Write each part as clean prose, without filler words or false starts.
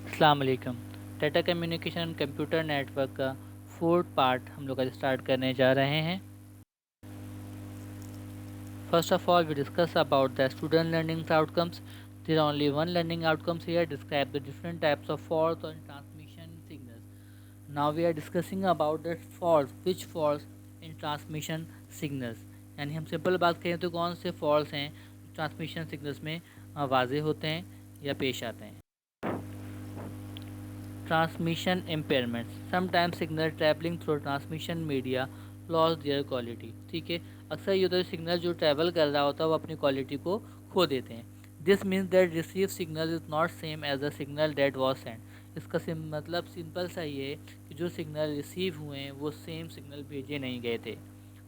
अस्सलाम वालेकुम। Data communication and computer network का फोर्थ पार्ट हम लोग आज स्टार्ट करने जा रहे हैं। First of all we discuss about the student learning outcomes. There are only one learning outcomes here. Describe the different types of faults और transmission signals. Now we are discussing about the faults, which faults in transmission signals. यानी हम simple बात करें तो कौन से false हैं transmission signals में वाजे होते हैं या पेश आते हैं। Transmission impairments. Sometimes signal traveling through transmission media lose their quality. ठीक है, अक्सर ये होता है सिग्नल जो ट्रैवल कर रहा होता है वो अपनी क्वालिटी को खो देते हैं। This means that receive signal is not same as the signal that was send. इसका मतलब सिंपल सा ये है कि जो सिग्नल रिसीव हुए हैं वो सेम सिग्नल भेजे नहीं गए थे।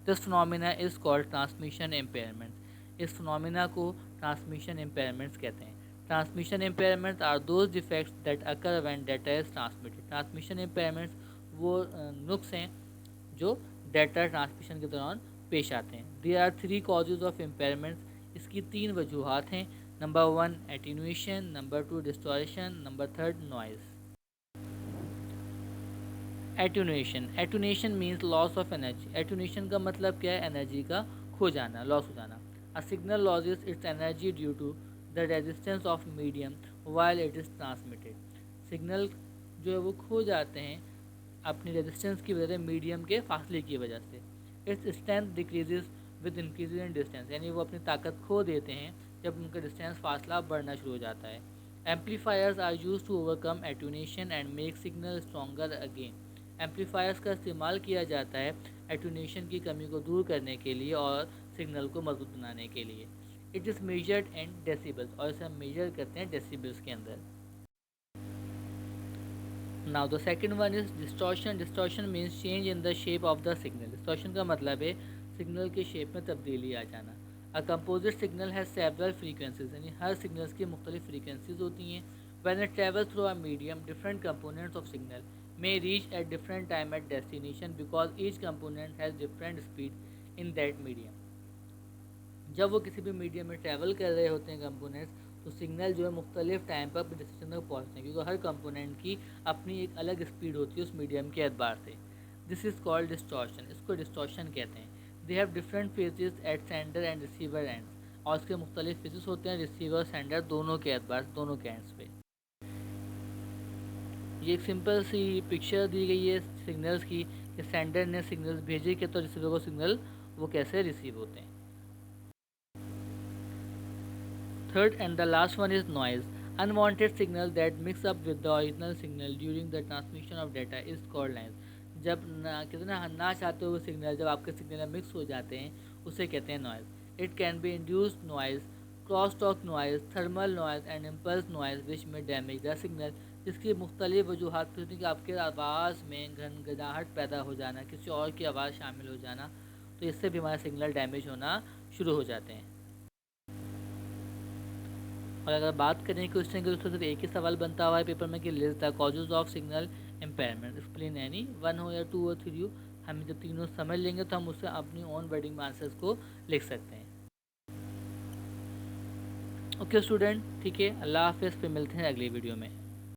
This phenomena is called transmission impairment. इस फिनोमिना को ट्रांसमिशन इम्पेयरमेंट्स कहते हैं। Transmission impairments are those defects that occur when data is transmitted. Transmission impairments वो नुक्स हैं जो डाटा ट्रांसमिशन के दौरान पेश आते हैं। There are three causes of impairments। इसकी तीन वजूहत हैं। Number one attenuation, number two distortion, number third noise. Attenuation means loss of energy. Attenuation का मतलब क्या है? एनर्जी का खो जाना, लॉस हो जाना। A signal loses its energy due to the resistance of medium while it is transmitted. Signal जो है वो खो जाते हैं अपनी रेजिस्टेंस की वजह से, मीडियम के फासले की वजह से। Its strength decreases with increase in distance. यानी वो अपनी ताकत खो देते हैं जब उनका डिस्टेंस फासला बढ़ना शुरू हो जाता है। Amplifiers are use to overcome attenuation and make signal stronger again. Amplifiers का इस्तेमाल किया जाता है एट्यूनेशन की कमी को दूर करने के लिए और सिग्नल को मजबूत बनाने के लिए। It is measured in decibels, और इसे हम मेजर करते हैं डेसिबल्स के अंदर। Now the second one is distortion. Distortion means change in the shape of the signal. Distortion का मतलब है सिग्नल के शेप में तब्दीली आ जाना। A composite signal has several frequencies. यानी हर सिग्नल्स की मुख्तलिफ फ्रीक्वेंसीज होती हैं। When it travel through a medium, different components of signal may reach at different time at destination because each component has different speed in that medium। जब वो किसी भी medium में ट्रैवल कर रहे होते हैं कंपोनेंट्स, तो सिग्नल जो है मुख्तलिफ टाइम पर डेस्टिनेशन तक पहुँचते हैं, क्योंकि हर कंपोनेंट की अपनी एक अलग स्पीड होती है उस मीडियम के एतबार से। This is called distortion. इसको डिस्टॉर्शन कहते हैं। They have different phases at sender and receiver ends. और इसके मुख्तलिफ फेजेस होते हैं रिसीवर सेंडर दोनों के एतबार, दोनों के एंड्स पे। ये एक सिंपल सी पिक्चर दी गई है सिग्नल्स की कि सेंडर ने सिग्नल्स भेजे के तो रिसीवर को सिग्नल वो कैसे रिसीव होते हैं। Third and the last one is noise. Unwanted signal that mix up with the original signal during the transmission of data is called noise. जब कितना ना चाहते हुए सिग्नल जब आपके सिग्नल में मिक्स हो जाते हैं उसे कहते हैं noise. It can be induced noise, cross talk noise, thermal noise and impulse noise which may damage the signal. जिसकी मुख्तलिफ वजूहत होती हैं कि आपके आवाज़ में घनघनाहट पैदा हो जाना, किसी और की आवाज़ शामिल हो जाना, तो इससे भी हमारे सिग्नल डैमेज होना शुरू हो जाते हैं। और अगर बात करें क्वेश्चन की, तो सिर्फ एक ही सवाल बनता हुआ है पेपर में कि list the causes of signal impairment, explain. यानी वन हो या टू हो थ्री हो, हम जब तीनों समझ लेंगे तो हम उससे अपनी ओन वर्डिंग में आंसर्स को लिख सकते हैं। ओके स्टूडेंट, ठीक है, अल्लाह हाफिज़, फिर मिलते हैं अगली वीडियो में।